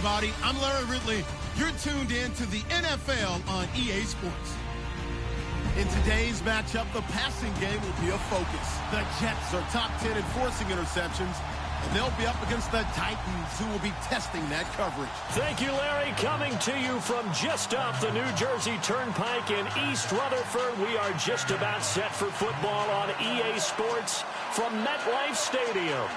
everybody. I'm Larry Ridley. You're tuned in to the NFL on EA Sports. In today's matchup, the passing game will be a focus. The Jets are top 10 in forcing interceptions, and they'll be up against the Titans, who will be testing that coverage. Thank you, Larry. Coming to you from just off the New Jersey Turnpike in East Rutherford, we are just about set for football on EA Sports from MetLife Stadium.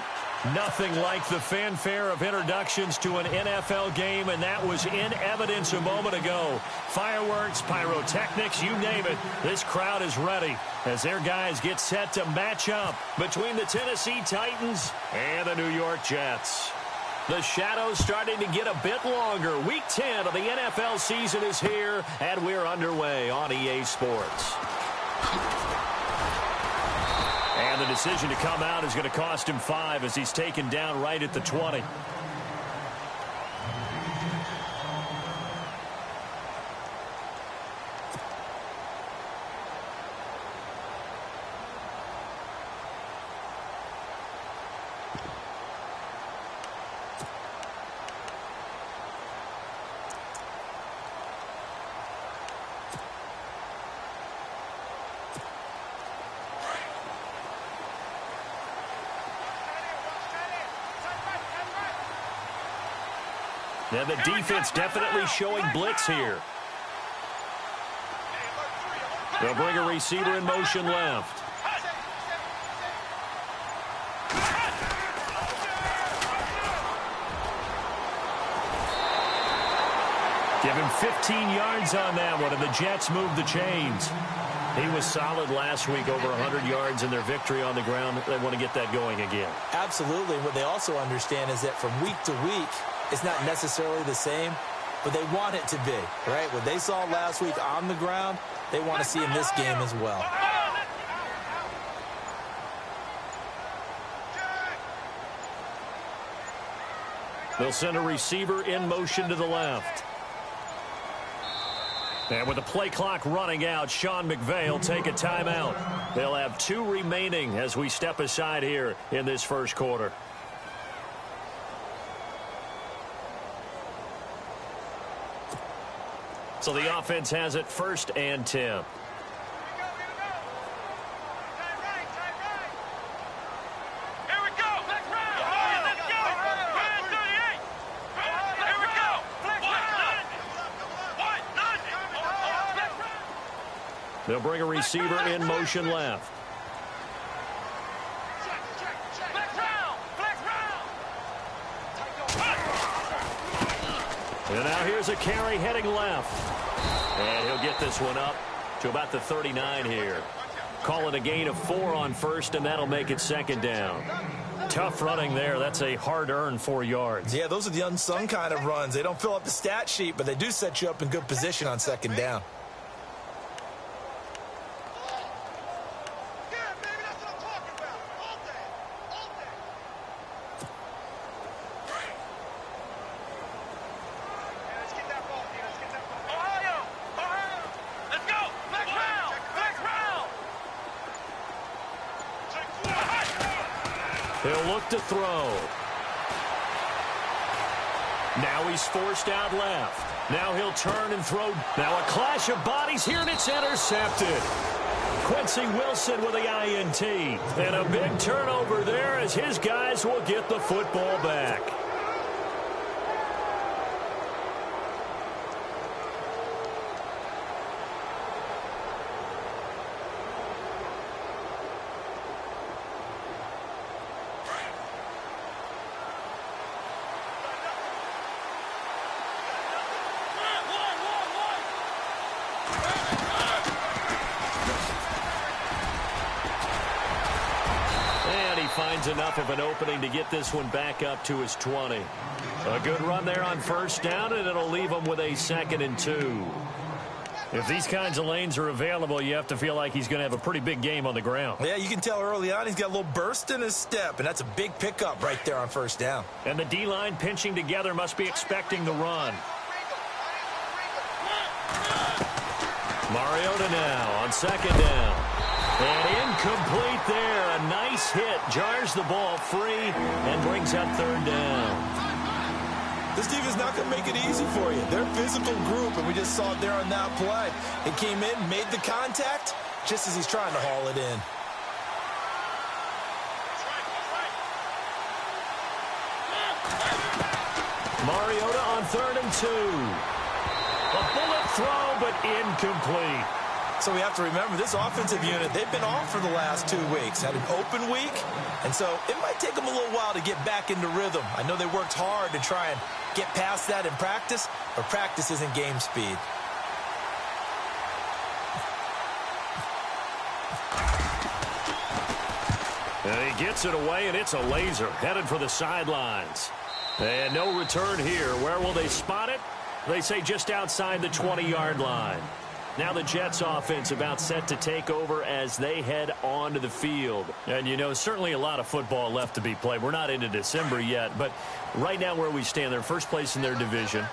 Nothing like the fanfare of introductions to an NFL game, and that was in evidence a moment ago. Fireworks, pyrotechnics, you name it. This crowd is ready as their guys get set to match up between the Tennessee Titans and the New York Jets. The shadows starting to get a bit longer. Week 10 of the NFL season is here, and we're underway on EA Sports. And the decision to come out is going to cost him 5 as he's taken down right at the 20. And the defense definitely showing blitz here. They'll bring a receiver in motion left. Give him 15 yards on that one, and the Jets move the chains. He was solid last week, over 100 yards in their victory on the ground. They want to get that going again. Absolutely. What they also understand is that from week to week, it's not necessarily the same, but they want it to be, right? What they saw last week on the ground, they want to see in this game as well. They'll send a receiver in motion to the left. And with the play clock running out, Sean McVay will take a timeout. They'll have 2 remaining as we step aside here in this first quarter. So the offense has it 1st and 10. They'll bring a receiver in motion left. And now here's a carry heading left. And he'll get this one up to about the 39 here. Call it a gain of 4 on first, and that'll make it 2nd down. Tough running there. That's a hard-earned 4 yards. Yeah, those are the unsung kind of runs. They don't fill up the stat sheet, but they do set you up in good position on 2nd down. He'll look to throw. Now he's forced out left. Now he'll turn and throw. Now a clash of bodies here, and it's intercepted. Quincy Wilson with the INT. And a big turnover there as his guys will get the football back. Finds enough of an opening to get this one back up to his 20. A good run there on 1st down, and it'll leave him with a 2nd and 2. If these kinds of lanes are available, you have to feel like he's going to have a pretty big game on the ground. Yeah, you can tell early on he's got a little burst in his step, and that's a big pickup right there on 1st down. And the D-line pinching together must be expecting the run. Mariota now on 2nd down. And incomplete there. A nice hit. Jars the ball free and brings up 3rd down. This defense is not going to make it easy for you. They're a physical group, and we just saw it there on that play. It came in, made the contact, just as he's trying to haul it in. Mariota on 3rd and 2. A bullet throw, but incomplete. So we have to remember, this offensive unit, they've been off for the last 2 weeks. Had an open week, and so it might take them a little while to get back into rhythm. I know they worked hard to try and get past that in practice, but practice isn't game speed. And he gets it away, and it's a laser headed for the sidelines. And no return here. Where will they spot it? They say just outside the 20-yard line. Now the Jets offense about set to take over as they head onto the field. And, you know, certainly a lot of football left to be played. We're not into December yet, but right now where we stand, they're first place in their division,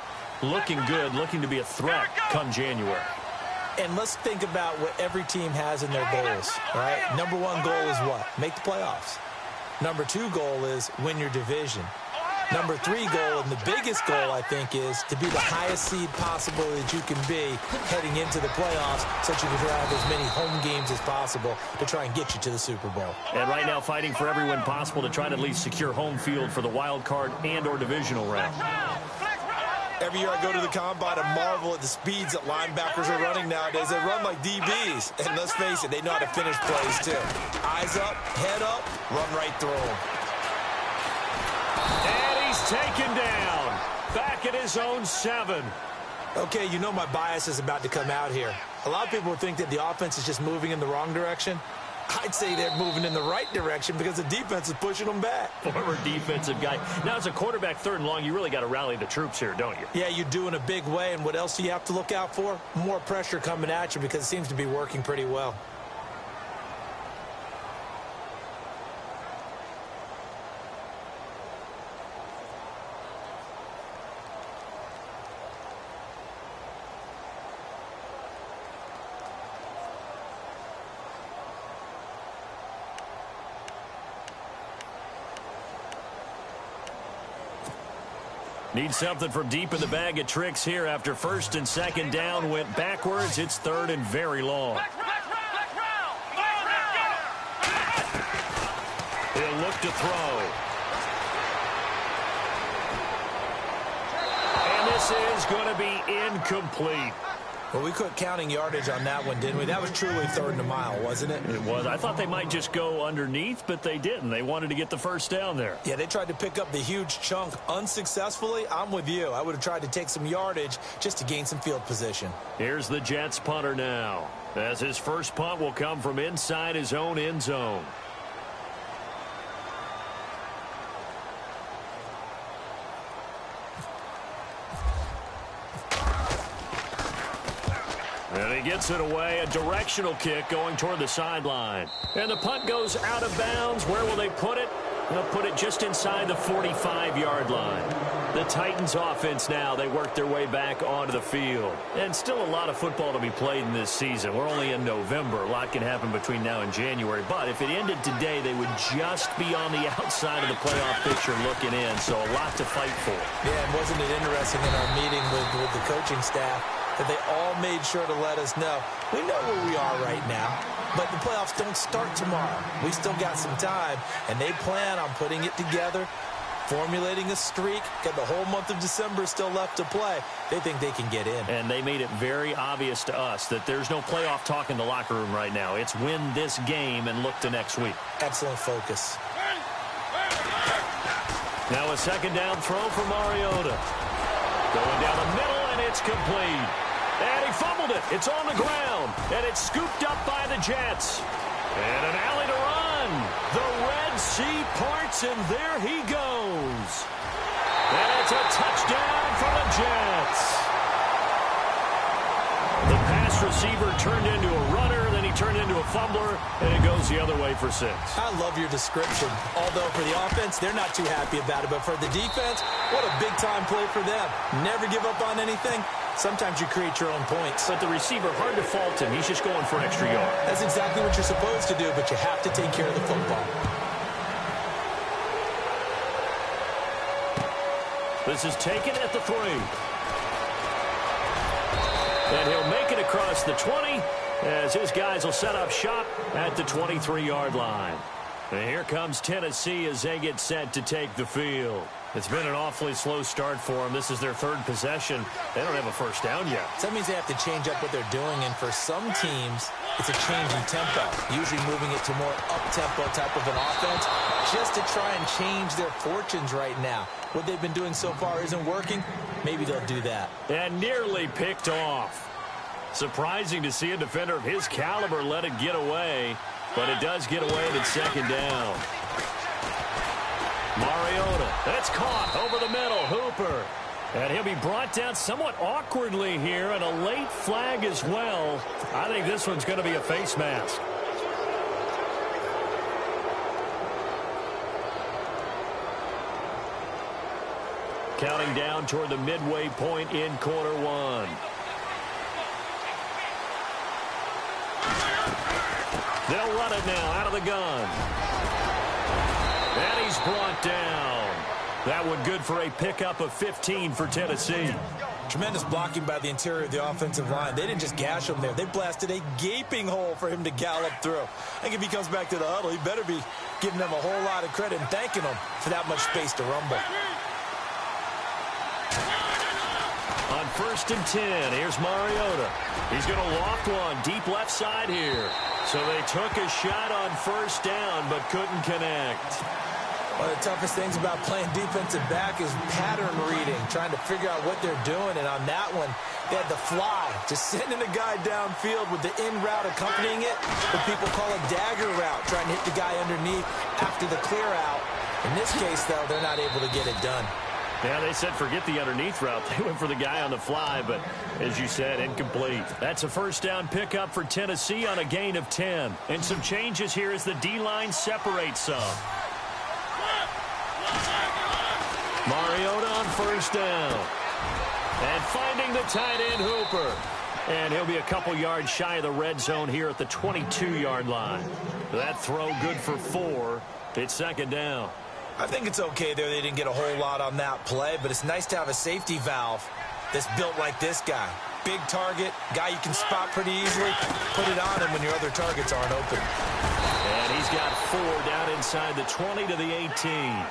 looking good, looking to be a threat come January. And let's think about what every team has in their goals, right? Number 1 goal is what? Make the playoffs. Number 2 goal is win your division. Number 3 goal, and the biggest goal, I think, is to be the highest seed possible that you can be heading into the playoffs so that you can have as many home games as possible to try and get you to the Super Bowl. And right now fighting for every win possible to try to at least secure home field for the wild card and or divisional round. Every year I go to the combine and marvel at the speeds that linebackers are running nowadays. They run like DBs. And let's face it, they know how to finish plays too. Eyes up, head up, run right through them. And he's taken down. Back at his own 7. Okay, you know my bias is about to come out here. A lot of people think that the offense is just moving in the wrong direction. I'd say they're moving in the right direction because the defense is pushing them back. Former defensive guy. Now, as a quarterback 3rd and long, you really got to rally the troops here, don't you? Yeah, you do in a big way. And what else do you have to look out for? More pressure coming at you because it seems to be working pretty well. Need something from deep in the bag of tricks here after 1st and 2nd down went backwards. It's 3rd and very long. He'll look to throw. And this is going to be incomplete. Well, we quit counting yardage on that one, didn't we? That was truly 3rd and a mile, wasn't it? It was. I thought they might just go underneath, but they didn't. They wanted to get the 1st down there. Yeah, they tried to pick up the huge chunk unsuccessfully. I'm with you. I would have tried to take some yardage just to gain some field position. Here's the Jets punter now, as his first punt will come from inside his own end zone. And he gets it away, a directional kick going toward the sideline. And the punt goes out of bounds. Where will they put it? They'll put it just inside the 45-yard line. The Titans offense now, they work their way back onto the field. And still a lot of football to be played in this season. We're only in November. A lot can happen between now and January. But if it ended today, they would just be on the outside of the playoff picture looking in. So a lot to fight for. Yeah, and wasn't it interesting in our meeting with the coaching staff that they all made sure to let us know, we know where we are right now, but the playoffs don't start tomorrow. We still got some time, and they plan on putting it together, formulating a streak, got the whole month of December still left to play. They think they can get in. And they made it very obvious to us that there's no playoff talk in the locker room right now. It's win this game and look to next week. Excellent focus. Now a 2nd down throw for Mariota. Going down the middle, and it's complete. And he fumbled it. It's on the ground, and it's scooped up by the Jets. And an alley to run. The Red Sea parts, and there he goes. And it's a touchdown for the Jets. The pass receiver turned into a runner, then he turned into a fumbler, and it goes the other way for 6. I love your description. Although for the offense, they're not too happy about it. But for the defense, what a big-time play for them. Never give up on anything. Sometimes you create your own points. But the receiver, hard to fault him. He's just going for an extra yard. That's exactly what you're supposed to do, but you have to take care of the football. This is taken at the 3. And he'll make it across the 20 as his guys will set up shop at the 23-yard line. And here comes Tennessee as they get set to take the field. It's been an awfully slow start for them. This is their 3rd possession. They don't have a first down yet. So that means they have to change up what they're doing, and for some teams, it's a change in tempo, usually moving it to more up-tempo type of an offense, just to try and change their fortunes right now. What they've been doing so far isn't working. Maybe they'll do that. And nearly picked off. Surprising to see a defender of his caliber let it get away, but it does get away at 2nd down. Mariota, that's caught over the middle. Hooper. And he'll be brought down somewhat awkwardly here, and a late flag as well. I think this one's going to be a face mask. Counting down toward the midway point in quarter 1. They'll run it now out of the gun. And he's brought down. That one good for a pickup of 15 for Tennessee. Tremendous blocking by the interior of the offensive line. They didn't just gash him there. They blasted a gaping hole for him to gallop through. I think if he comes back to the huddle, he better be giving them a whole lot of credit and thanking them for that much space to rumble. On 1st and 10, here's Mariota. He's going to loft one deep left side here. So they took a shot on 1st down but couldn't connect. One of the toughest things about playing defensive back is pattern reading, trying to figure out what they're doing. And on that one, they had the fly, just sending a guy downfield with the in route accompanying it, what people call a dagger route, trying to hit the guy underneath after the clear out. In this case, though, they're not able to get it done. Yeah, they said forget the underneath route. They went for the guy on the fly, but as you said, incomplete. That's a 1st down pickup for Tennessee on a gain of 10. And some changes here as the D-line separates some. Mariota on 1st down. And finding the tight end, Hooper. And he'll be a couple yards shy of the red zone here at the 22-yard line. That throw good for 4. It's 2nd down. I think it's okay there. They didn't get a whole lot on that play, but it's nice to have a safety valve that's built like this guy. Big target, guy you can spot pretty easily. Put it on him when your other targets aren't open. And he's got 4 down inside the 20 to the 18.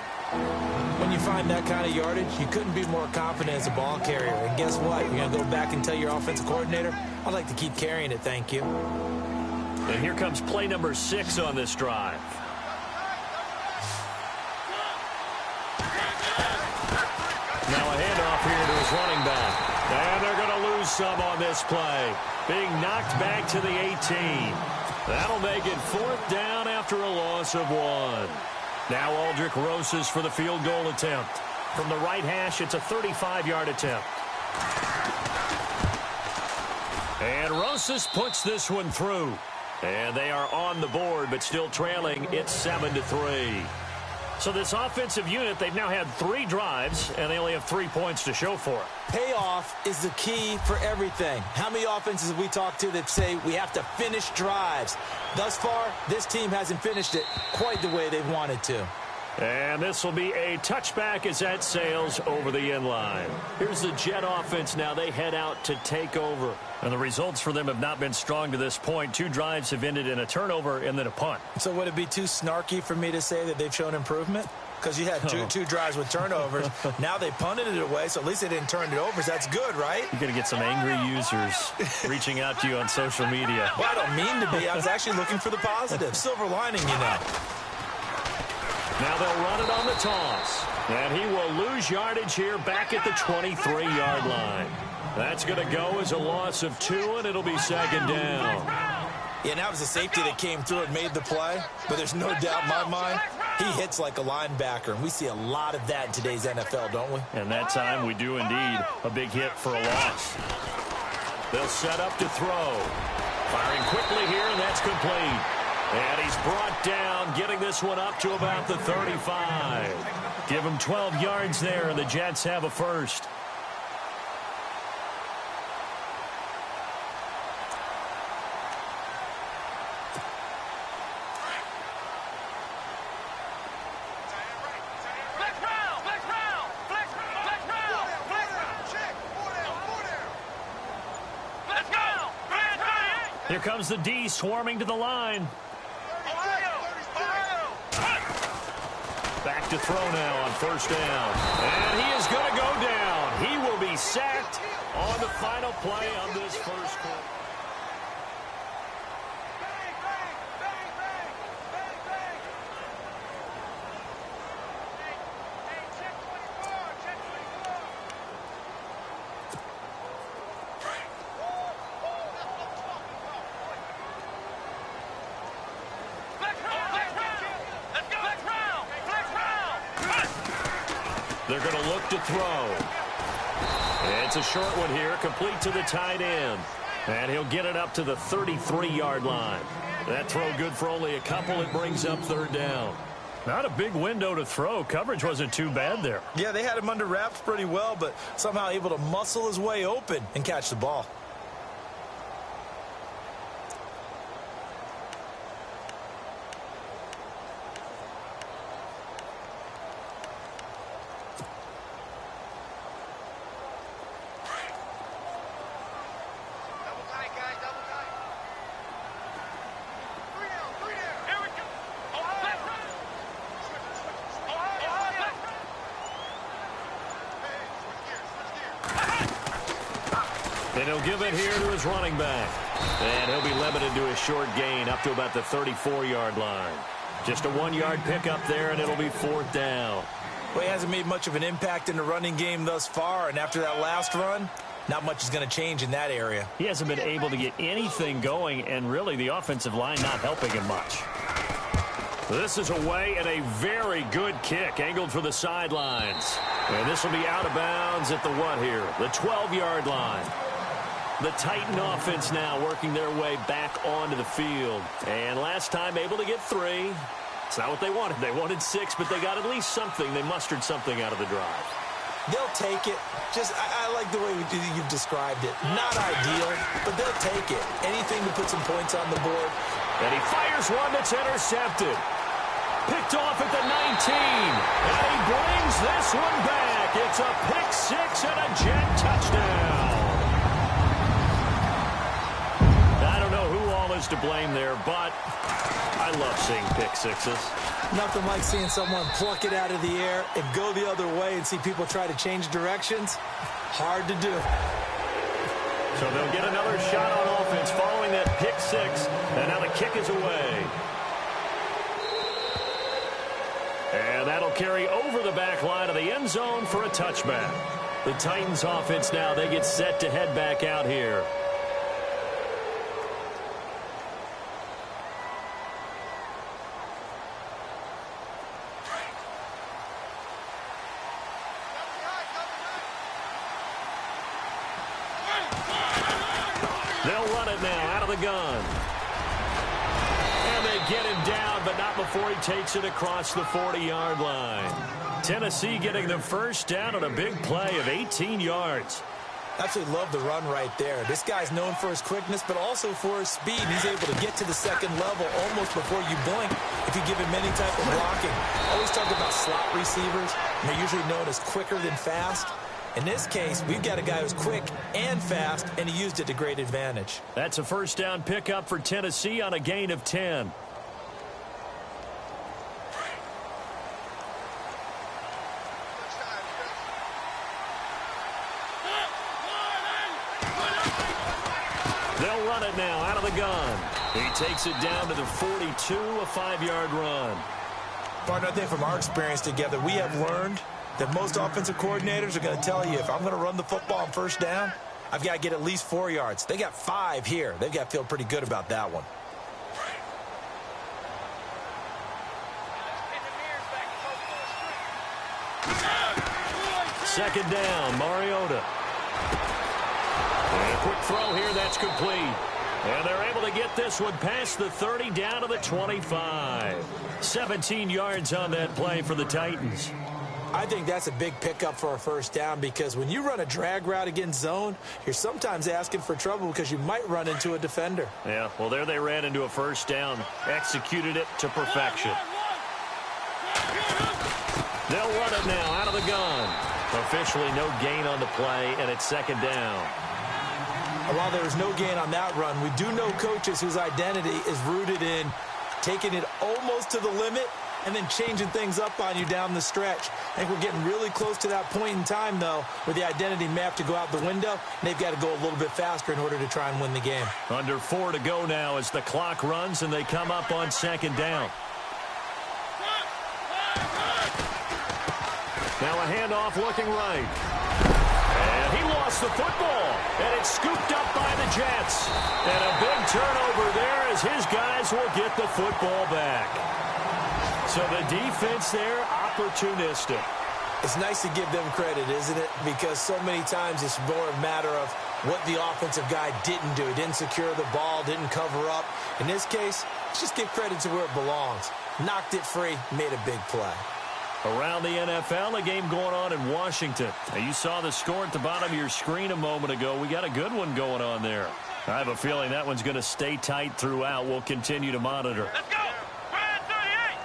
When you find that kind of yardage, you couldn't be more confident as a ball carrier. And guess what? You're going to go back and tell your offensive coordinator, I'd like to keep carrying it, thank you. And here comes play number 6 on this drive. Now a handoff here to his running back. And they're going to lose some on this play. Being knocked back to the 18. That'll make it 4th down after a loss of 1. Now Aldrich Rosas for the field goal attempt. From the right hash, it's a 35-yard attempt. And Rosas puts this one through. And they are on the board, but still trailing. It's 7-3. So this offensive unit, they've now had 3 drives, and they only have 3 points to show for it. Payoff is the key for everything. How many offenses have we talked to that say we have to finish drives? Thus far, this team hasn't finished it quite the way they've wanted to. And this will be a touchback as that sails over the end line. Here's the Jet offense now. They head out to take over. And the results for them have not been strong to this point. 2 drives have ended in a turnover and then a punt. So would it be too snarky for me to say that they've shown improvement? Because you had two drives with turnovers. Now they punted it away, so at least they didn't turn it over. So that's good, right? You're going to get some angry users reaching out to you on social media. Well, I don't mean to be. I was actually looking for the positive. Silver lining, you know. Now they'll run it on the toss. And he will lose yardage here back at the 23-yard line. That's going to go as a loss of 2, and it'll be 2nd down. Yeah, and that was a safety that came through and made the play. But there's no doubt in my mind, he hits like a linebacker. And we see a lot of that in today's NFL, don't we? And that time we do indeed. A big hit for a loss. They'll set up to throw. Firing quickly here, and that's complete. And he's brought down, getting this one up to about the 35. Give him 12 yards there, and the Jets have a first. Here comes the D swarming to the line. Back to throw now on first down. And he is going to go down. He will be sacked on the final play of this first quarter. They're going to look to throw. It's a short one here, complete to the tight end. And he'll get it up to the 33-yard line. That throw good for only a couple. It brings up third down. Not a big window to throw. Coverage wasn't too bad there. Yeah, they had him under wraps pretty well, but somehow able to muscle his way open and catch the ball. And he'll give it here to his running back. And he'll be limited to a short gain up to about the 34-yard line. Just a 1-yard pickup there, and it'll be fourth down. Well, he hasn't made much of an impact in the running game thus far, and after that last run, not much is going to change in that area. He hasn't been able to get anything going, and really the offensive line not helping him much. This is away and a very good kick, angled for the sidelines. And this will be out of bounds at the what here? The 12-yard line. The Titan offense now working their way back onto the field. And last time able to get 3. It's not what they wanted. They wanted 6, but they got at least something. They mustered something out of the drive. They'll take it. I like the way you've described it. Not ideal, but they'll take it. Anything to put some points on the board. And he fires one that's intercepted. Picked off at the 19. And he brings this one back. It's a pick 6 and a Jet touchdown. I don't know who all is to blame there, but I love seeing pick sixes. Nothing like seeing someone pluck it out of the air and go the other way and see people try to change directions. Hard to do. So they'll get another shot on offense following that pick 6, and now the kick is away. And that'll carry over the back line of the end zone for a touchback. The Titans offense now, they get set to head back out here. They'll run it now out of the gun. And they get him down, but not before he takes it across the 40-yard line. Tennessee getting the first down on a big play of 18 yards. Absolutely love the run right there. This guy's known for his quickness, but also for his speed. He's able to get to the second level almost before you blink if you give him any type of blocking. Always talk about slot receivers, and they're usually known as quicker than fast. In this case, we've got a guy who's quick and fast, and he used it to great advantage. That's a first down pickup for Tennessee on a gain of 10. They'll run it now out of the gun. He takes it down to the 42, a 5-yard run. Partner, I think from our experience together, we have learned that most offensive coordinators are going to tell you, if I'm going to run the football on first down, I've got to get at least 4 yards. They got 5 here. They've got to feel pretty good about that one. Second down, Mariota. And a quick throw here, that's complete. And they're able to get this one past the 30 down to the 25. 17 yards on that play for the Titans. I think that's a big pickup for a first down because when you run a drag route against zone, you're sometimes asking for trouble because you might run into a defender. Yeah, well, there they ran into a first down, executed it to perfection. They'll run it now out of the gun. Officially no gain on the play, and it's second down. while there was no gain on that run, we do know coaches whose identity is rooted in taking it almost to the limit and then changing things up on you down the stretch. I think we're getting really close to that point in time, though, where the identity may have to go out the window, and they've got to go a little bit faster in order to try and win the game. Under 4 to go now as the clock runs, and they come up on second down. Now a handoff looking right. And he lost the football, and it's scooped up by the Jets. And a big turnover there as his guys will get the football back. So the defense there, opportunistic. It's nice to give them credit, isn't it? Because so many times it's more a matter of what the offensive guy didn't do. He didn't secure the ball, didn't cover up. In this case, let's just give credit to where it belongs. Knocked it free, made a big play. Around the NFL, a game going on in Washington. Now, you saw the score at the bottom of your screen a moment ago. We got a good one going on there. I have a feeling that one's going to stay tight throughout. We'll continue to monitor. Let's go! Brand 38!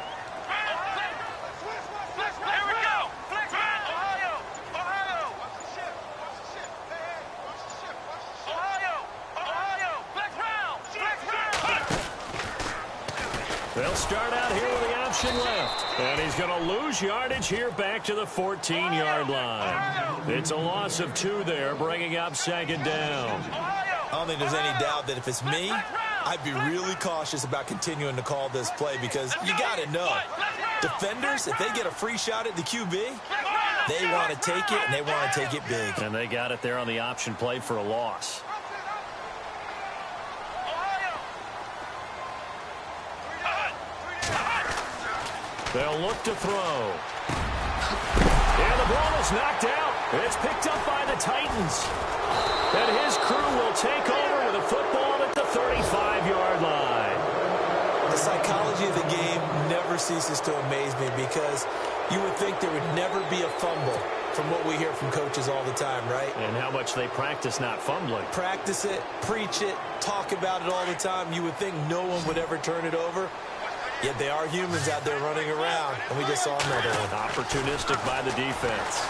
Here we go! Flex Brand, Ohio! Ohio! Watch the ship! Watch the ship! Hey, watch the ship! Watch the ship! Ohio! Ohio! Flex round! Flex round! They'll start out here with the option left. And he's going to lose yardage here back to the 14-yard line. It's a loss of 2 there, bringing up second down. I don't think there's any doubt that if it's me, I'd be really cautious about continuing to call this play because you got to know, defenders, if they get a free shot at the QB, they want to take it, and they want to take it big. And they got it there on the option play for a loss. They'll look to throw. And the ball is knocked out. It's picked up by the Titans. And his crew will take over with a football at the 35-yard line. The psychology of the game never ceases to amaze me because you would think there would never be a fumble from what we hear from coaches all the time, right? And how much they practice not fumbling. Practice it, preach it, talk about it all the time. You would think no one would ever turn it over. Yet they are humans out there running around, and we just saw another one. Opportunistic by the defense.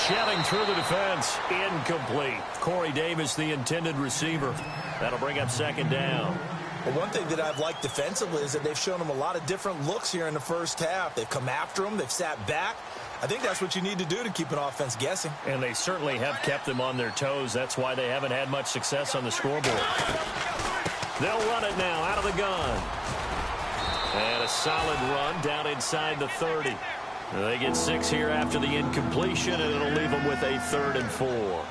Shelling through the defense. Incomplete. Corey Davis, the intended receiver. That'll bring up second down. Well, one thing that I've liked defensively is that they've shown them a lot of different looks here in the first half. They've come after them. They've sat back. I think that's what you need to do to keep an offense guessing. And they certainly have kept them on their toes. That's why they haven't had much success on the scoreboard. They'll run it now out of the gun. And a solid run down inside the 30. They get 6 here after the incompletion, and it'll leave them with a 3rd and 4.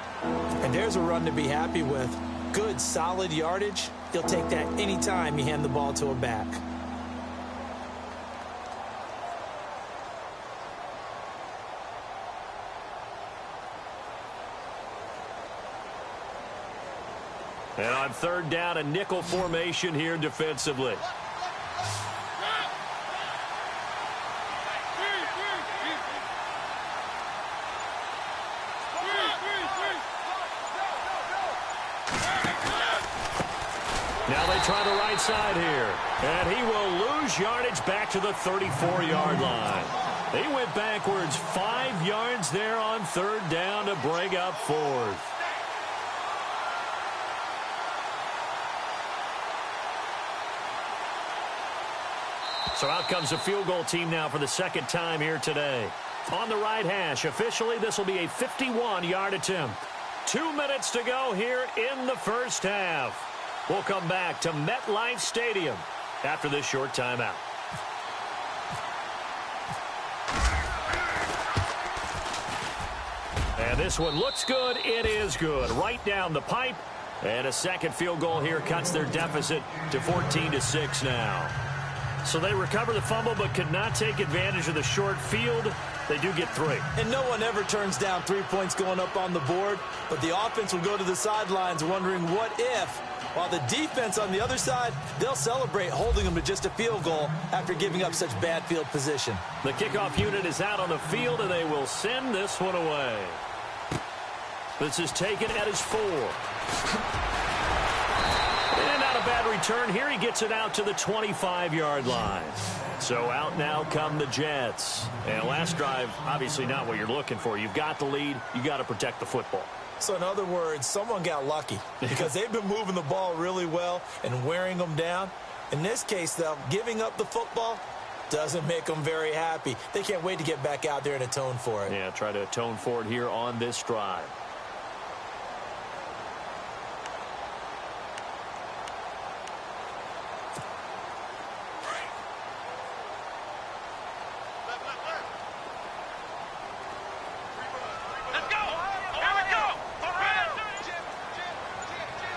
And there's a run to be happy with. Good, solid yardage. You'll take that anytime you hand the ball to a back. And on 3rd down, a nickel formation here defensively. Now they try the right side here. And he will lose yardage back to the 34-yard line. He went backwards 5 yards there on 3rd down to bring up 4th. So out comes a field goal team now for the 2nd time here today. On the right hash, officially this will be a 51-yard attempt. 2 minutes to go here in the first half. We'll come back to MetLife Stadium after this short timeout. And this one looks good. It is good. Right down the pipe. And a second field goal here cuts their deficit to 14-6 now. So they recover the fumble but could not take advantage of the short field. They do get 3. And no one ever turns down 3 points going up on the board, but the offense will go to the sidelines wondering what if, while the defense on the other side, they'll celebrate holding them to just a field goal after giving up such bad field position. The kickoff unit is out on the field, and they will send this one away. This is taken at his 4. And not a bad return here. He gets it out to the 25-yard line. So out now come the Jets. And last drive, obviously not what you're looking for. You've got the lead. You got to protect the football. So in other words, someone got lucky because they've been moving the ball really well and wearing them down. In this case, though, giving up the football doesn't make them very happy. They can't wait to get back out there and atone for it. Yeah, try to atone for it here on this drive.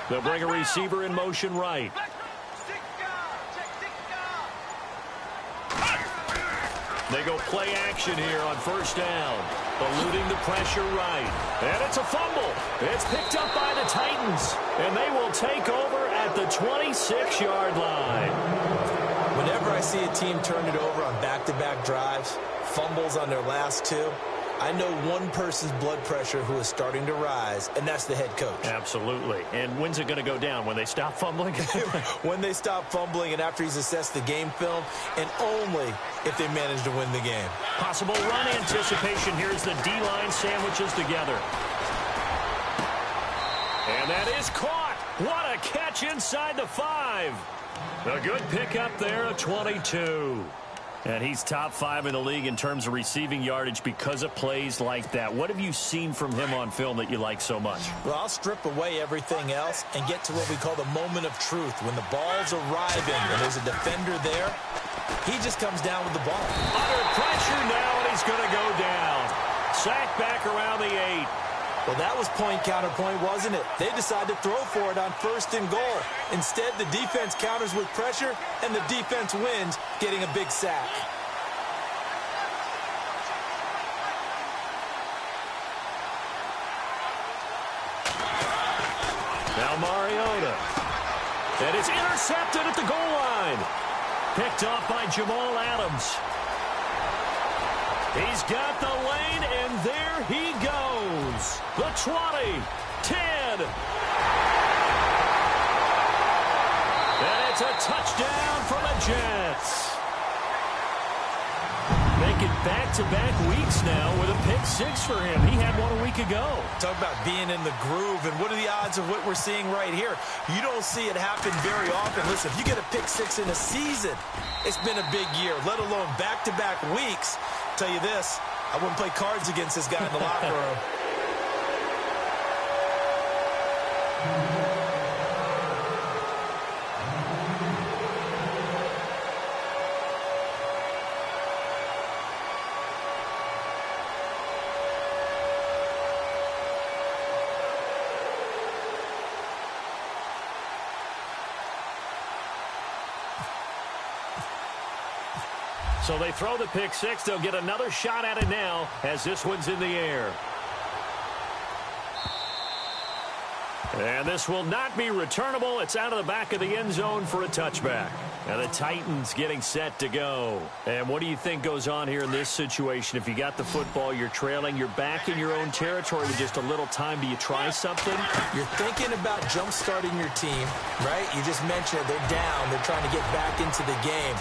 They'll bring a receiver in motion right. They go play action here on first down. Eluding the pressure right. And it's a fumble. It's picked up by the Titans. And they will take over at the 26-yard line. Whenever I see a team turn it over on back-to-back drives, fumbles on their last two, I know one person's blood pressure who is starting to rise, and that's the head coach. Absolutely. And when's it going to go down? When they stop fumbling? When they stop fumbling and after he's assessed the game film, and only if they manage to win the game. Possible run anticipation. Here's the D-line sandwiches together. And that is caught. What a catch inside the 5. A good pickup there, a 22. And he's top 5 in the league in terms of receiving yardage because of plays like that. What have you seen from him on film that you like so much? Well, I'll strip away everything else and get to what we call the moment of truth. When the ball's arriving and there's a defender there, he just comes down with the ball. Under pressure now, and he's going to go down. Sacked back around the 8. Well, that was point counterpoint, wasn't it? They decided to throw for it on 1st and goal. Instead, the defense counters with pressure, and the defense wins, getting a big sack. Now Mariota. And it's intercepted at the goal line. Picked off by Jamal Adams. He's got the lane, and there he goes. The 20, 10. And it's a touchdown for the Jets. Making back-to-back weeks now with a pick 6 for him. He had one a week ago. Talk about being in the groove, and what are the odds of what we're seeing right here? You don't see it happen very often. Listen, if you get a pick 6 in a season, it's been a big year, let alone back-to-back weeks. I'll tell you this, I wouldn't play cards against this guy in the locker room. So they throw the pick 6. They'll get another shot at it now as this one's in the air. And this will not be returnable. It's out of the back of the end zone for a touchback. And the Titans getting set to go. And what do you think goes on here in this situation? If you got the football, you're trailing, you're back in your own territory with just a little time. Do you try something? You're thinking about jump-starting your team, right? You just mentioned it. They're down. They're trying to get back into the game.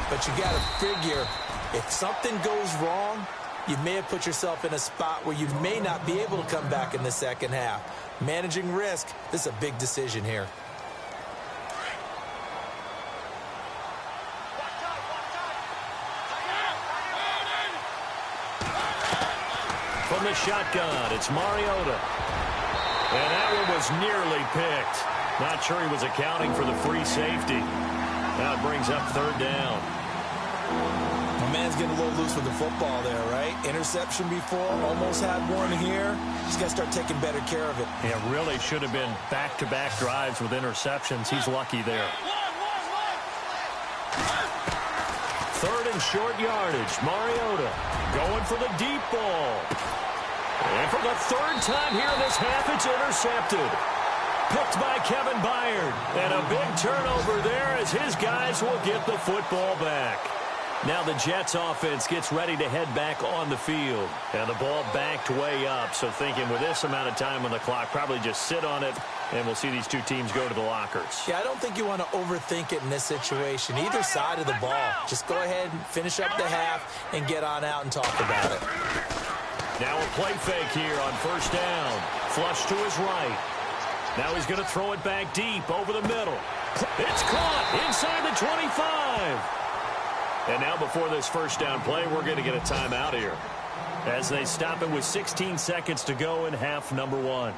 But you got to figure, if something goes wrong, you may have put yourself in a spot where you may not be able to come back in the second half. Managing risk, this is a big decision here. From the shotgun, it's Mariota. And that one was nearly picked. Not sure he was accounting for the free safety. Now it brings up 3rd down. My man's getting a little loose with the football there, right? Interception before, almost had one here. He's got to start taking better care of it. Yeah, really should have been back-to-back drives with interceptions. He's lucky there. 3rd and short yardage. Mariota going for the deep ball. And for the 3rd time here in this half, it's intercepted. Picked by Kevin Byard. And a big turnover there as his guys will get the football back. Now the Jets offense gets ready to head back on the field. And the ball backed way up. So thinking with this amount of time on the clock, probably just sit on it, and we'll see these two teams go to the lockers. Yeah, I don't think you want to overthink it in this situation. Either side of the ball. Just go ahead and finish up the half and get on out and talk about it. Now a play fake here on first down. Flush to his right. Now he's going to throw it back deep over the middle. It's caught inside the 25. And now before this first down play, we're going to get a timeout here as they stop it with 16 seconds to go in half number 1.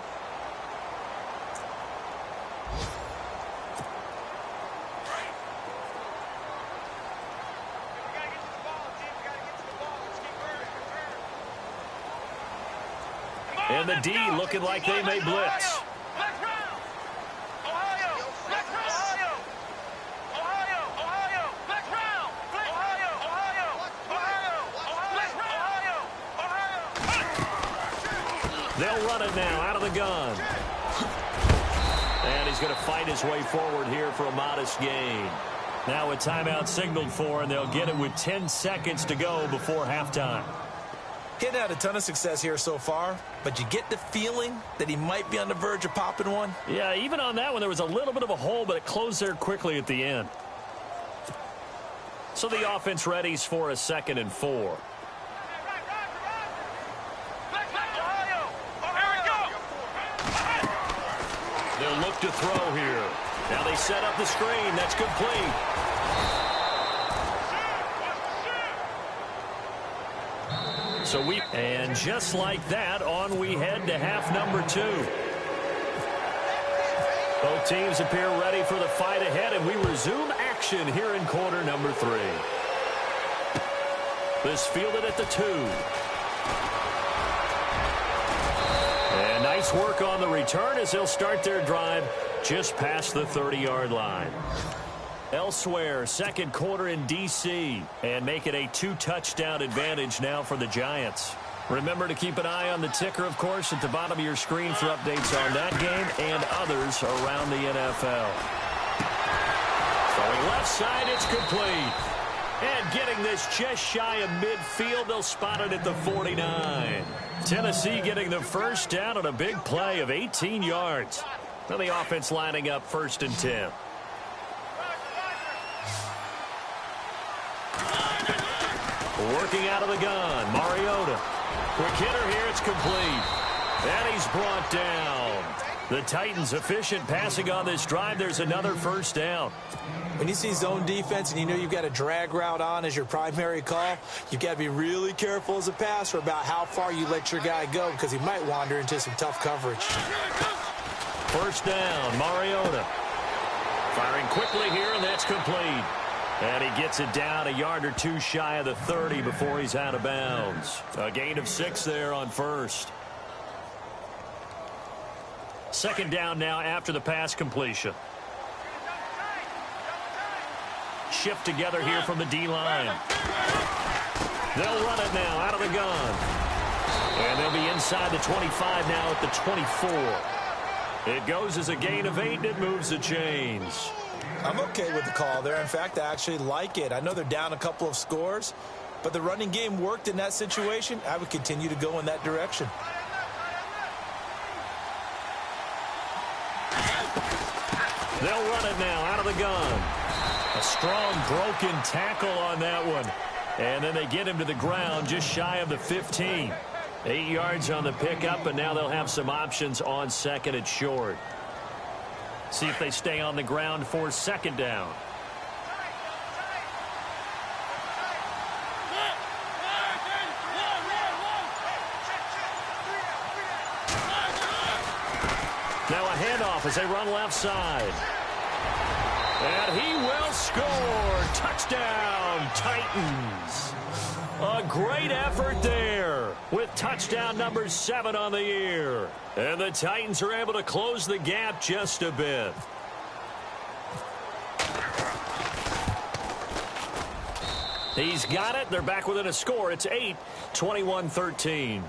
And the D looking like they may blitz. They'll run it now out of the gun. And he's going to fight his way forward here for a modest gain. Now a timeout signaled for, and they'll get it with 10 seconds to go before halftime. He's had a ton of success here so far, but you get the feeling that he might be on the verge of popping one. Yeah, even on that one, there was a little bit of a hole, but it closed there quickly at the end. So the offense readies for a 2nd and 4. They'll look to throw here. Now they set up the screen. That's complete. And just like that, on we head to half number 2. Both teams appear ready for the fight ahead, and we resume action here in quarter number 3. This fielded at the 2. And nice work on the return as they'll start their drive just past the 30-yard line. Elsewhere, second quarter in D.C. and make it a 2-touchdown advantage now for the Giants. Remember to keep an eye on the ticker, of course, at the bottom of your screen for updates on that game and others around the NFL. Throwing left side, it's complete. And getting this just shy of midfield, they'll spot it at the 49. Tennessee getting the first down on a big play of 18 yards. Now the offense lining up 1st and 10. Working out of the gun, Mariota. Quick hitter here, it's complete. And he's brought down. The Titans efficient passing on this drive. There's another first down. When you see zone defense and you know you've got a drag route on as your primary call, you've got to be really careful as a passer about how far you let your guy go because he might wander into some tough coverage. First down, Mariota. Firing quickly here, and that's complete. And he gets it down a yard or 2 shy of the 30 before he's out of bounds. A gain of 6 there on first. Second down now after the pass completion. Shift together here from the D-line. They'll run it now out of the gun. And they'll be inside the 25 now at the 24. It goes as a gain of 8, and it moves the chains. I'm okay with the call there. In fact, I actually like it. I know they're down a couple of scores, but the running game worked in that situation. I would continue to go in that direction. They'll run it now out of the gun. A strong broken tackle on that one. And then they get him to the ground just shy of the 15. 8 yards on the pickup, and now they'll have some options on 2nd and short. See if they stay on the ground for 2nd down. Now a handoff as they run left side. And he will score. Touchdown, Titans. A great effort there with touchdown number 7 on the year. And the Titans are able to close the gap just a bit. He's got it. They're back within a score. It's 8, 21-13.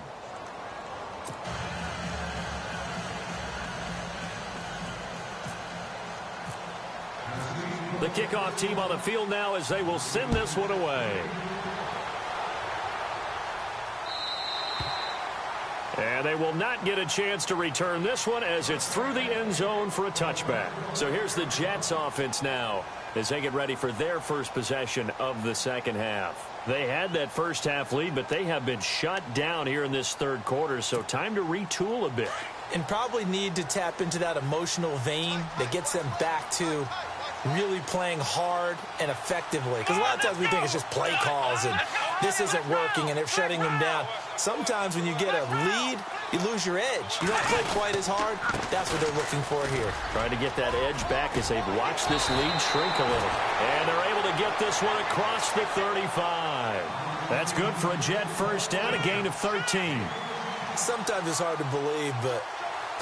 The kickoff team on the field now as they will send this one away. And they will not get a chance to return this one as it's through the end zone for a touchback. So here's the Jets offense now as they get ready for their first possession of the second half. They had that first half lead, but they have been shut down here in this third quarter, so time to retool a bit. And probably need to tap into that emotional vein that gets them back to really playing hard and effectively. Because a lot of times we think it's just play calls and this isn't working and they're shutting them down. Sometimes when you get a lead, you lose your edge. You don't play quite as hard. That's what they're looking for here. Trying to get that edge back as they've watched this lead shrink a little. And they're able to get this one across the 35. That's good for a Jet first down, a gain of 13. Sometimes it's hard to believe, but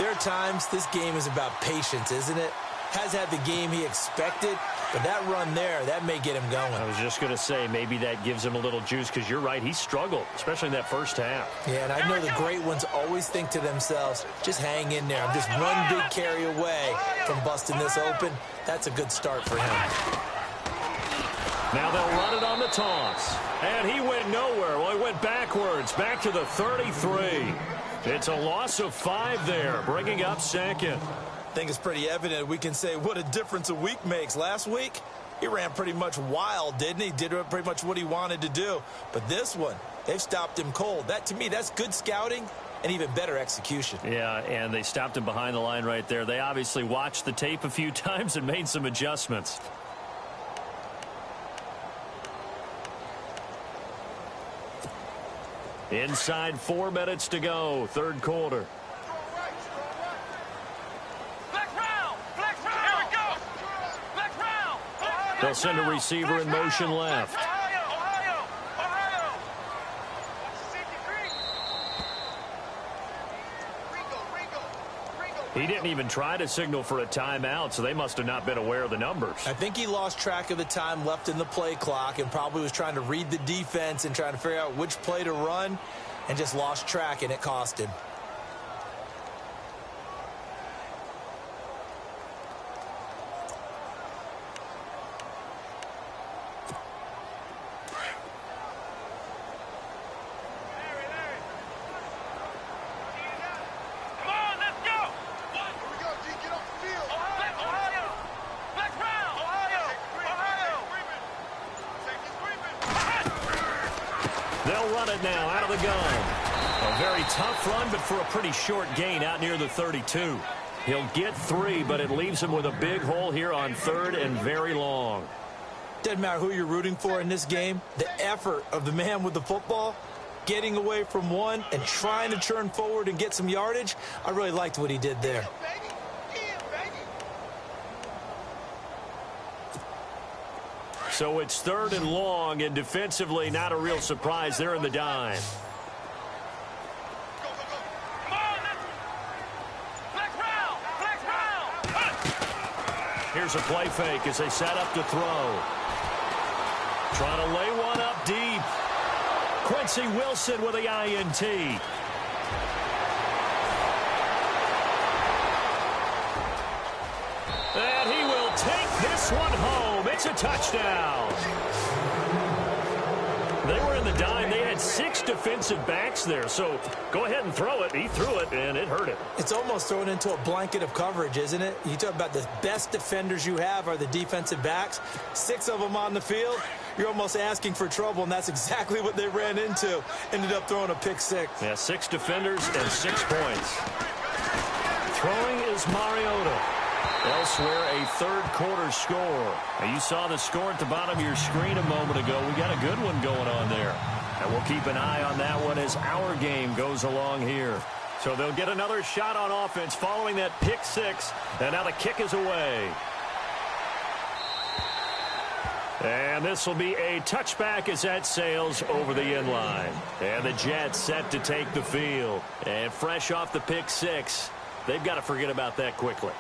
there are times this game is about patience, isn't it? Has had the game he expected, but that run there, that may get him going. I was just going to say, maybe that gives him a little juice because you're right, he struggled, especially in that first half. Yeah, and I know the great ones always think to themselves, just hang in there. I'm just one big carry away from busting this open. That's a good start for him. Now they'll run it on the toss. And he went nowhere. Well, he went backwards, back to the 33. It's a loss of 5 there, bringing up second. I think it's pretty evident we can say what a difference a week makes. Last week, he ran pretty much wild, didn't he? Did pretty much what he wanted to do. But this one, they've stopped him cold. That, to me, that's good scouting and even better execution. Yeah, and they stopped him behind the line right there. They obviously watched the tape a few times and made some adjustments. Inside 4 minutes to go, third quarter. They'll send a receiver in motion left. He didn't even try to signal for a timeout, so they must have not been aware of the numbers. I think he lost track of the time left in the play clock and probably was trying to read the defense and trying to figure out which play to run and just lost track, and it cost him. They'll run it now out of the gun. A very tough run, but for a pretty short gain out near the 32. He'll get 3, but it leaves him with a big hole here on third and very long. Doesn't matter who you're rooting for in this game. The effort of the man with the football, getting away from one and trying to turn forward and get some yardage, I really liked what he did there. So it's third and long, and defensively not a real surprise. They're in the dime. Here's a play fake as they set up to throw. Trying to lay one up deep. Quincy Wilson with the INT. And he will take this one home. It's a touchdown. They were in the dime. They had 6 defensive backs there. So go ahead and throw it. He threw it, and it hurt him. It's almost thrown into a blanket of coverage, isn't it? You talk about the best defenders you have are the defensive backs. 6 of them on the field. You're almost asking for trouble, and that's exactly what they ran into. Ended up throwing a pick 6. Yeah, 6 defenders and 6 points. Throwing is Mariota. Elsewhere, a third quarter score. Now, you saw the score at the bottom of your screen a moment ago. We got a good one going on there. And we'll keep an eye on that one as our game goes along here. So they'll get another shot on offense following that pick 6. And now the kick is away. And this will be a touchback as that sails over the end line. And the Jets set to take the field. And fresh off the pick 6, they've got to forget about that quickly.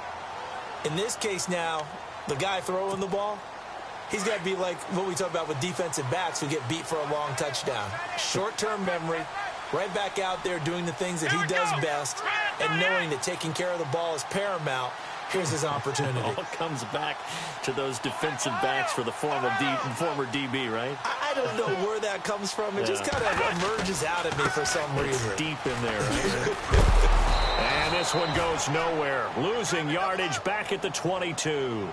In this case now, the guy throwing the ball, he's got to be like what we talk about with defensive backs who get beat for a long touchdown. Short-term memory, right back out there doing the things that he does best, and knowing that taking care of the ball is paramount. Here's his opportunity. It all comes back to those defensive backs for the former DB, right? I don't know where that comes from. It just kind of emerges out of me for some reason. It's deep in there. Right? And this one goes nowhere. Losing yardage back at the 22.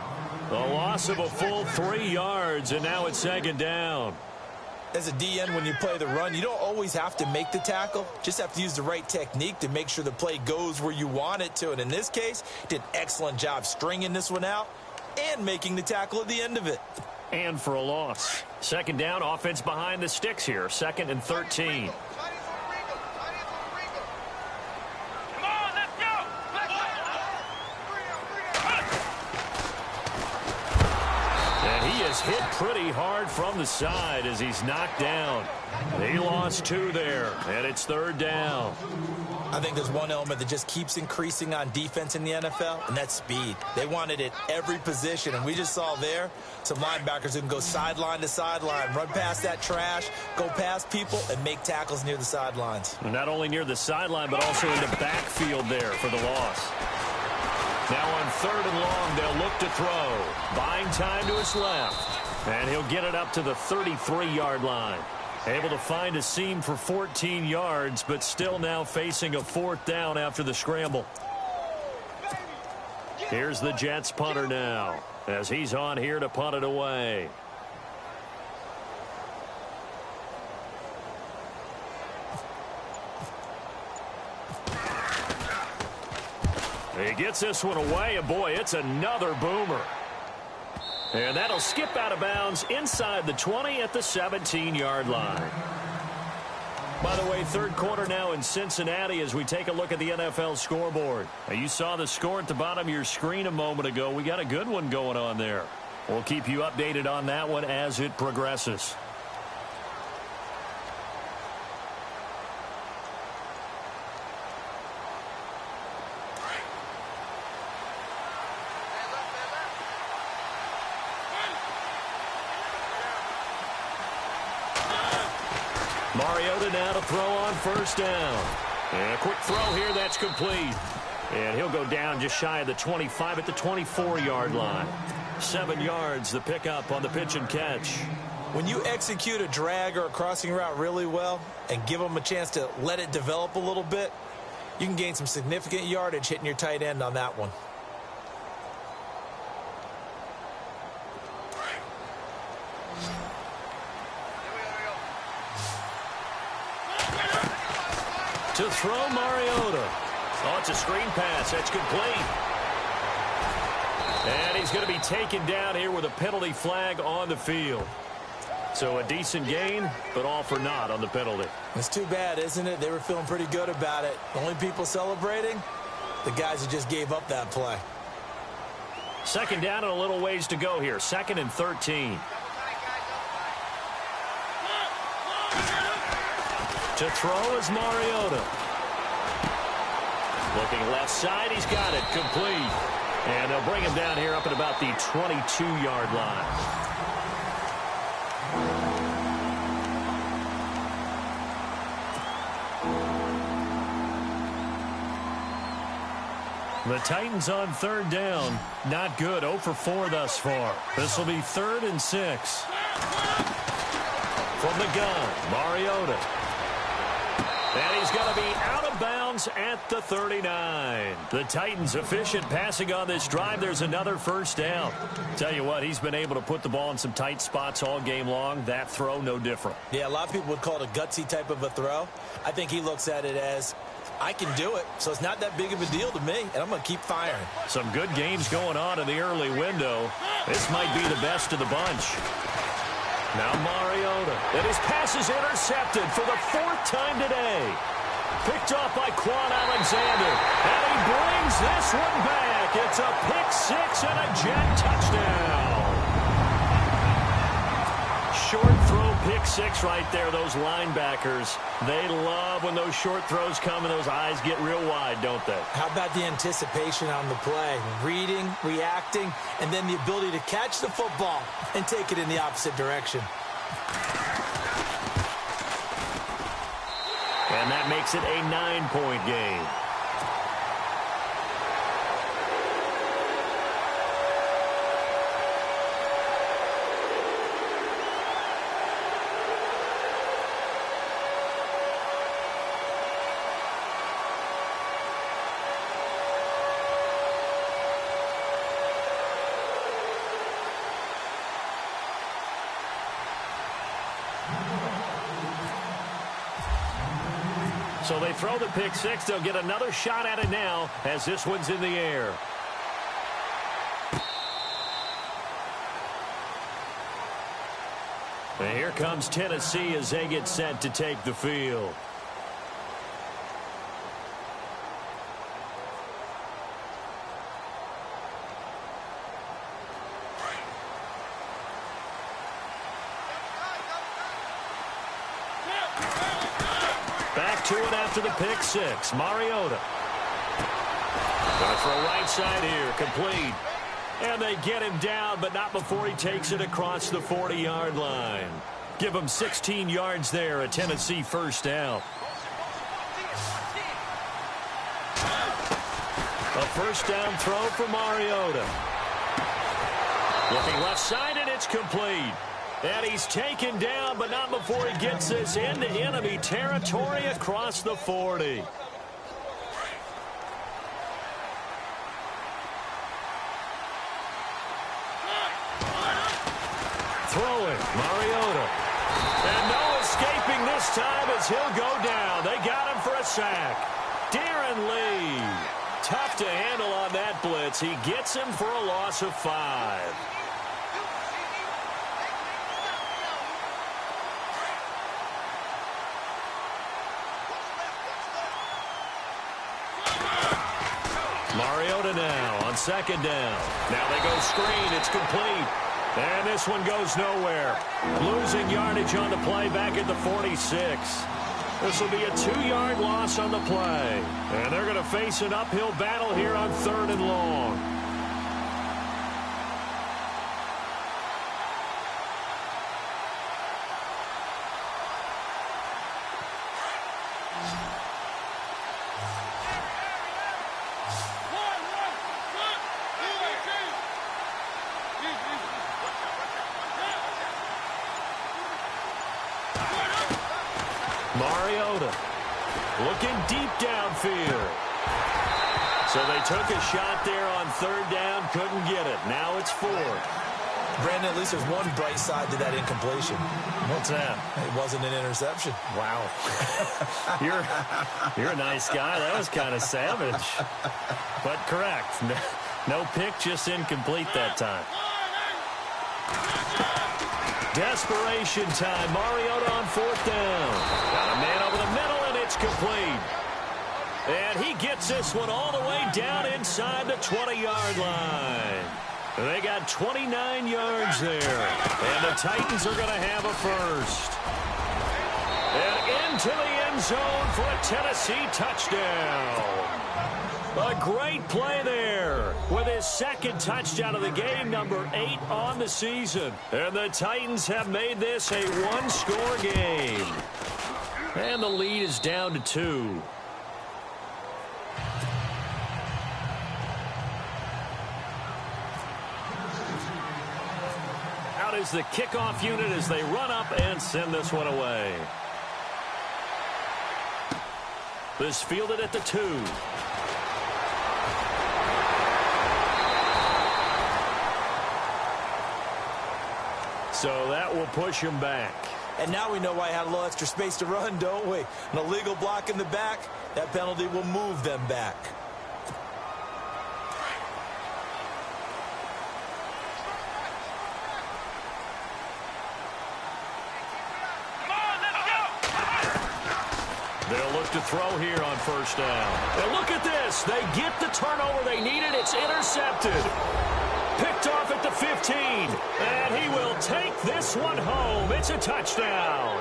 The loss of a full 3 yards, and now it's second down. As a DN, when you play the run, you don't always have to make the tackle. Just have to use the right technique to make sure the play goes where you want it to. And in this case, did an excellent job stringing this one out and making the tackle at the end of it. And for a loss. Second down, offense behind the sticks here. 2nd and 13. Hit pretty hard from the side as he's knocked down. He lost 2 there, and it's 3rd down. I think there's one element that just keeps increasing on defense in the NFL, and that's speed. They want it at every position, and we just saw there some linebackers who can go sideline to sideline, run past that trash, go past people, and make tackles near the sidelines. And not only near the sideline, but also in the backfield there for the loss. Now on 3rd and long, they'll look to throw. Buying time to his left. And he'll get it up to the 33-yard line. Able to find a seam for 14 yards, but still now facing a 4th down after the scramble. Here's the Jets punter now, as he's on here to punt it away. He gets this one away, and boy, it's another boomer. And that'll skip out of bounds inside the 20 at the 17-yard line. By the way, 3rd quarter now in Cincinnati as we take a look at the NFL scoreboard. Now, you saw the score at the bottom of your screen a moment ago. We got a good one going on there. We'll keep you updated on that one as it progresses. Mariota now to throw on 1st down. And a quick throw here, that's complete. And he'll go down just shy of the 25 at the 24-yard line. 7 yards, the pickup on the pitch and catch. When you execute a drag or a crossing route really well and give them a chance to let it develop a little bit, you can gain some significant yardage hitting your tight end on that one. To throw Mariota. Oh, it's a screen pass. That's complete. And he's going to be taken down here with a penalty flag on the field. So a decent gain, but all for naught on the penalty. It's too bad, isn't it? They were feeling pretty good about it. The only people celebrating, the guys who just gave up that play. 2nd down and a little ways to go here. 2nd and 13. To throw is Mariota. Looking left side, he's got it. Complete. And they'll bring him down here up at about the 22-yard line. The Titans on 3rd down. Not good. 0 for 4 thus far. This will be 3rd and 6. From the gun, Mariota. And he's going to be out of bounds at the 39. The Titans efficient passing on this drive. There's another 1st down. Tell you what, he's been able to put the ball in some tight spots all game long. That throw, no different. Yeah, a lot of people would call it a gutsy type of a throw. I think he looks at it as, I can do it, so it's not that big of a deal to me, and I'm going to keep firing. Some good games going on in the early window. This might be the best of the bunch. Now Mariota. And his pass is intercepted for the 4th time today. Picked off by Quan Alexander. And he brings this one back. It's a pick 6 and a Jet touchdown. Short throw pick 6 right there. Those linebackers, they love when those short throws come and those eyes get real wide, don't they? How about the anticipation on the play? Reading, reacting, and then the ability to catch the football and take it in the opposite direction. And that makes it a 9-point game. So they throw the pick six. They'll get another shot at it now as this one's in the air. And here comes Tennessee as they get set to take the field. Back to it after the pick six. Mariota. Going to throw right side here. Complete. And they get him down, but not before he takes it across the 40-yard line. Give him 16 yards there, a Tennessee first down. A first down throw for Mariota. Looking left side, and it's complete. And he's taken down, but not before he gets this into enemy territory across the 40. Throwing, Mariota. And no escaping this time as he'll go down. They got him for a sack. Darren Lee. Tough to handle on that blitz. He gets him for a loss of 5. Mariota now on second down. Now they go screen. It's complete. And this one goes nowhere. Losing yardage on the play back at the 46. This will be a 2-yard loss on the play. And they're going to face an uphill battle here on 3rd and long. Mariota looking deep downfield. So they took a shot there on 3rd down, couldn't get it. Now it's 4. Brandon, at least there's one bright side to that incompletion. What's that? It wasn't an interception. Wow. You're a nice guy. That was kind of savage. But correct. No pick, just incomplete that time. Desperation time. Mariota on 4th down. Got a man over the middle, and it's complete. And he gets this one all the way down inside the 20-yard line. They got 29 yards there. And the Titans are going to have a first. And into the end zone for a Tennessee touchdown. A great play there with his 2nd touchdown of the game, number 8 on the season. And the Titans have made this a 1-score game. And the lead is down to 2. Out is the kickoff unit as they run up and send this one away. This fielded at the 2. So that will push him back. And now we know why he had a little extra space to run, don't we? An illegal block in the back, that penalty will move them back. They'll look to throw here on 1st down. And look at this. They get the turnover they needed. It's intercepted. Picked off at the 15. And he will take this one home. It's a touchdown.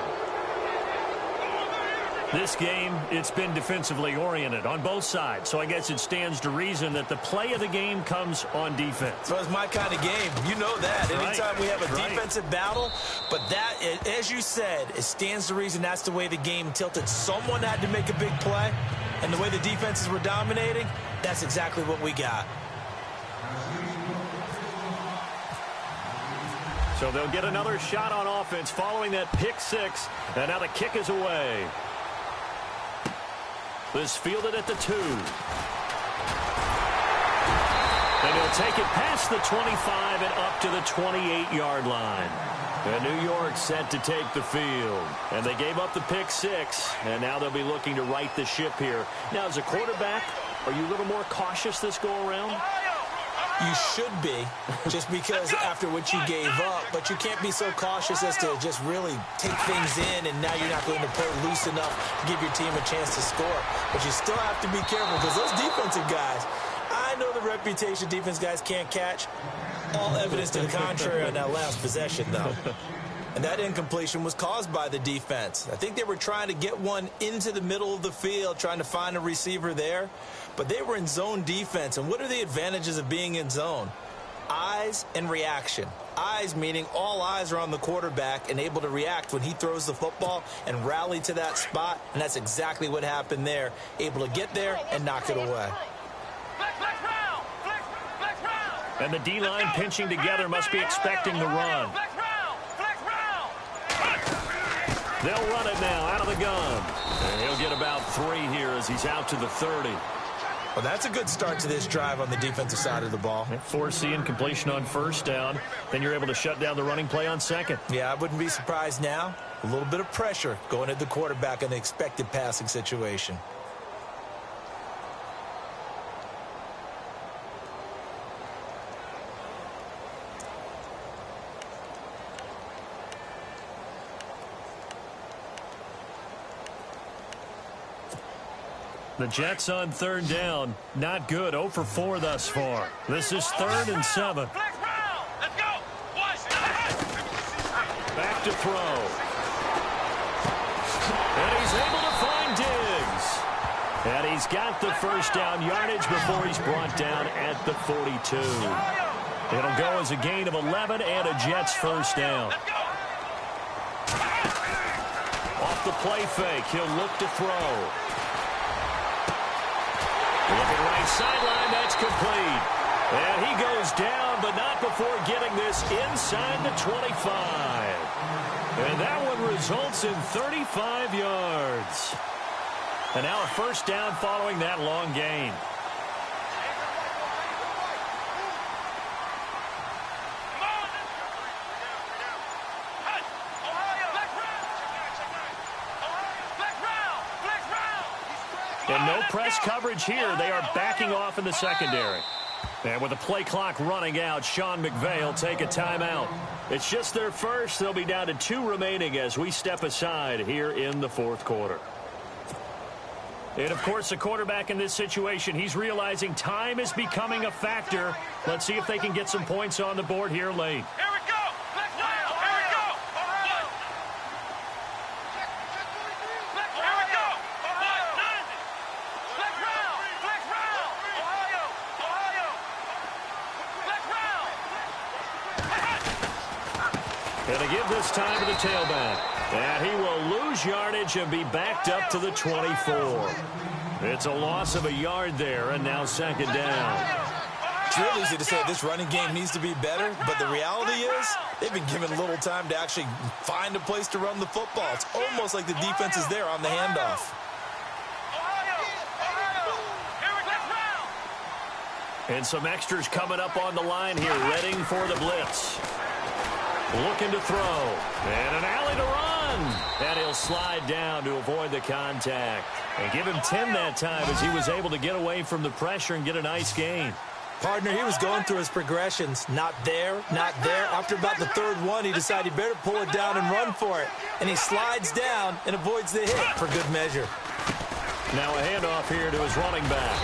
This game, it's been defensively oriented on both sides. So I guess it stands to reason that the play of the game comes on defense. So it's my kind of game. You know that. Anytime we have a defensive battle, but that, as you said, it stands to reason that's the way the game tilted. Someone had to make a big play, and the way the defenses were dominating, that's exactly what we got. So they'll get another shot on offense following that pick 6, and now the kick is away. This fielded at the 2. And he'll take it past the 25 and up to the 28-yard line. And New York set to take the field. And they gave up the pick six, and now they'll be looking to right the ship here. Now, as a quarterback, are you a little more cautious this go-around? You should be, just because after what you gave up, but you can't be so cautious as to just really take things in, and now you're not going to play loose enough to give your team a chance to score. But you still have to be careful, because those defensive guys, I know the reputation defense guys can't catch. All evidence to the contrary on that last possession, though. And that incompletion was caused by the defense. I think they were trying to get one into the middle of the field, trying to find a receiver there. But they were in zone defense. And what are the advantages of being in zone? Eyes and reaction. Eyes meaning all eyes are on the quarterback and able to react when he throws the football and rally to that spot. And that's exactly what happened there. Able to get there and knock it away. And the D-line pinching together must be expecting the run. They'll run it now out of the gun. And he'll get about 3 here as he's out to the 30. Well, that's a good start to this drive on the defensive side of the ball. Foreseeing completion on first down. Then you're able to shut down the running play on second. Yeah, I wouldn't be surprised now. A little bit of pressure going at the quarterback in the expected passing situation. The Jets on third down. Not good. 0 for 4 thus far. This is 3rd and 7. Back to throw. And he's able to find Diggs. And he's got the first down yardage before he's brought down at the 42. It'll go as a gain of 11 and a Jets first down. Off the play fake, he'll look to throw. Looking right sideline, that's complete. And he goes down, but not before getting this inside the 25. And that one results in 35 yards. And now a first down following that long gain. And no press coverage here. They are backing off in the secondary. And with the play clock running out, Sean McVay will take a timeout. It's just their first. They'll be down to 2 remaining as we step aside here in the 4th quarter. And, of course, the quarterback in this situation, he's realizing time is becoming a factor. Let's see if they can get some points on the board here late. And to give this time to the tailback. And he will lose yardage and be backed up to the 24. It's a loss of a yard there, and now 2nd down. It's real easy to say this running game needs to be better, but the reality is they've been given little time to actually find a place to run the football. It's almost like the defense is there on the handoff. And some extras coming up on the line here, readying for the blitz. Looking to throw. And an alley to run. And he'll slide down to avoid the contact. And give him 10 that time as he was able to get away from the pressure and get a nice gain. Partner, he was going through his progressions. Not there, not there. After about the 3rd one, he decided he better pull it down and run for it. And he slides down and avoids the hit for good measure. Now a handoff here to his running back.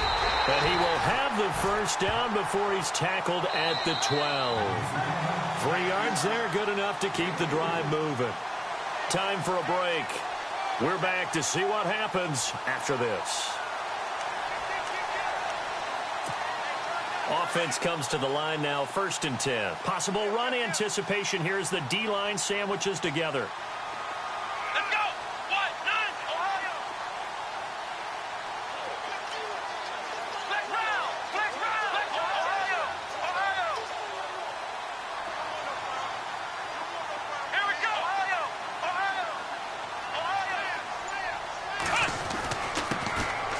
And he will have the first down before he's tackled at the 12. 3 yards there, good enough to keep the drive moving. Time for a break. We're back to see what happens after this. Offense comes to the line now, 1st and 10. Possible run anticipation here as the D-line sandwiches together.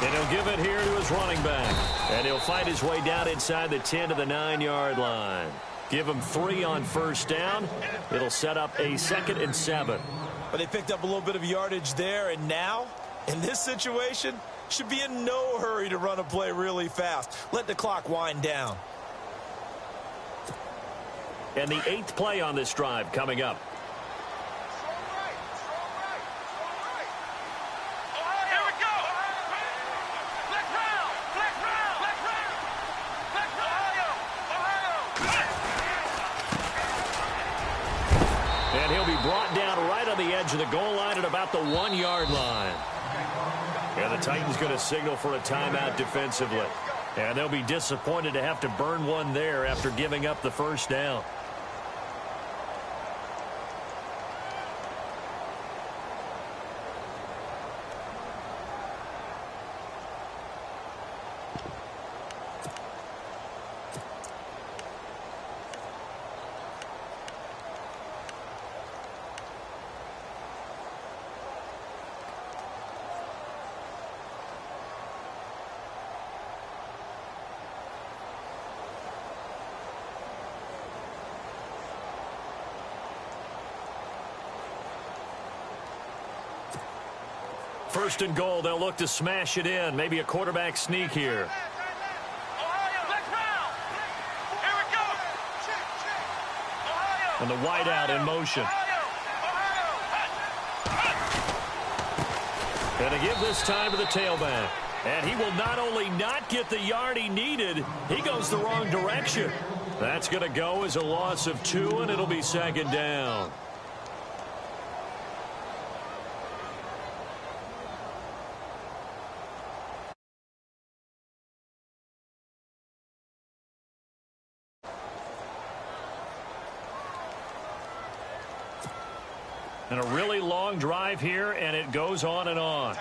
And he'll give it here to his running back. And he'll fight his way down inside the 10 to the 9-yard line. Give him 3 on first down. It'll set up a 2nd and 7. But they picked up a little bit of yardage there, and now, in this situation, should be in no hurry to run a play really fast. Let the clock wind down. And the 8th play on this drive coming up. And he'll be brought down right on the edge of the goal line at about the 1-yard line. And the Titans going to signal for a timeout defensively. And they'll be disappointed to have to burn one there after giving up the first down. First and goal, they'll look to smash it in. Maybe a quarterback sneak here. And the wideout in motion. And to give this time to the tailback. And he will not only not get the yard he needed, he goes the wrong direction. That's going to go as a loss of 2, and it'll be 2nd down. And a really long drive here, and it goes on and on.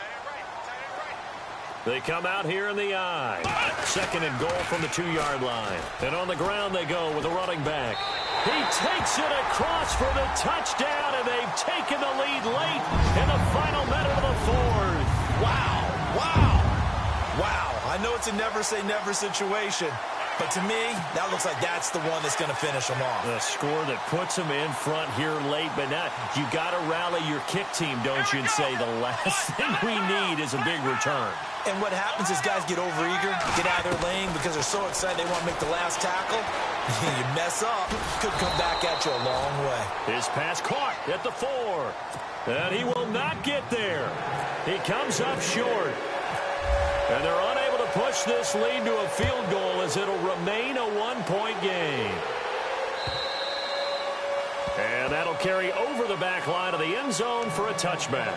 They come out here in the I. 2nd and goal from the 2-yard line. And on the ground they go with a running back. He takes it across for the touchdown, and they've taken the lead late in the final minute of the 4th. Wow, wow, wow. I know it's a never-say-never situation, but to me, that looks like that's the one that's going to finish them off. The score that puts them in front here late, but now you got to rally your kick team, don't you, and say the last thing we need is a big return. And what happens is guys get overeager, get out of their lane because they're so excited they want to make the last tackle. You mess up, could come back at you a long way. His pass caught at the 4. And he will not get there. He comes up short. And they're unable to push this lead to a field goal as it'll remain a 1-point game. And that'll carry over the back line of the end zone for a touchback.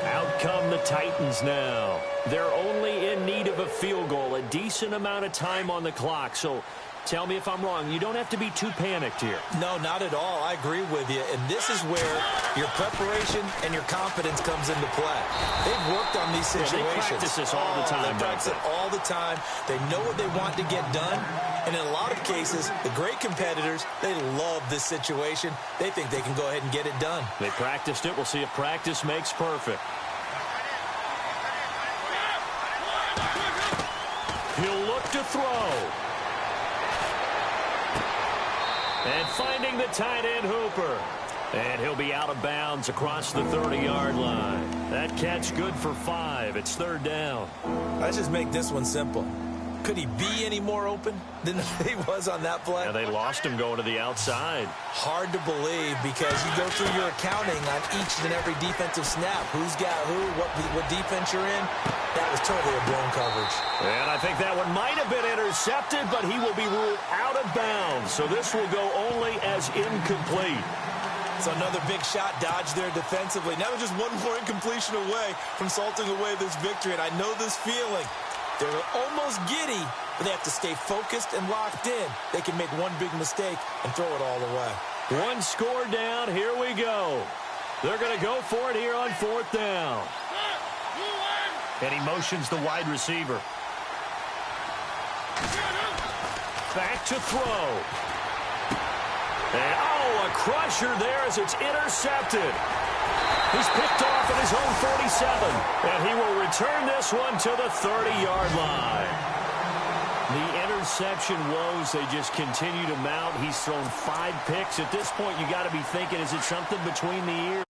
Out come the Titans now. They're only in need of a field goal, a decent amount of time on the clock. So tell me if I'm wrong. You don't have to be too panicked here. No, not at all. I agree with you. And this is where your preparation and your confidence comes into play. They've worked on these situations. Yeah, they practice this all the time. They practice it all the time. They know what they want to get done. And in a lot of cases, the great competitors, they love this situation. They think they can go ahead and get it done. They practiced it. We'll see if practice makes perfect. He'll look to throw. And finding the tight end Hooper. And he'll be out of bounds across the 30-yard line. That catch good for 5. It's 3rd down. Let's just make this one simple. Could he be any more open than he was on that play? Yeah, they lost him going to the outside. Hard to believe because you go through your accounting on each and every defensive snap. Who's got who, what defense you're in. That was totally a blown coverage. And I think that one might have been intercepted, but he will be ruled out of bounds. So this will go only as incomplete. So another big shot dodged there defensively. Now they're just one more incompletion away from salting away this victory. And I know this feeling. They're almost giddy, but they have to stay focused and locked in. They can make one big mistake and throw it all away. One score down. Here we go. They're going to go for it here on 4th down. And he motions the wide receiver. Back to throw. And, a crusher there as it's intercepted. He's picked off at his own 47. And he will return this one to the 30-yard line. The interception woes, they just continue to mount. He's thrown 5 picks. At this point, you got to be thinking, is it something between the ears?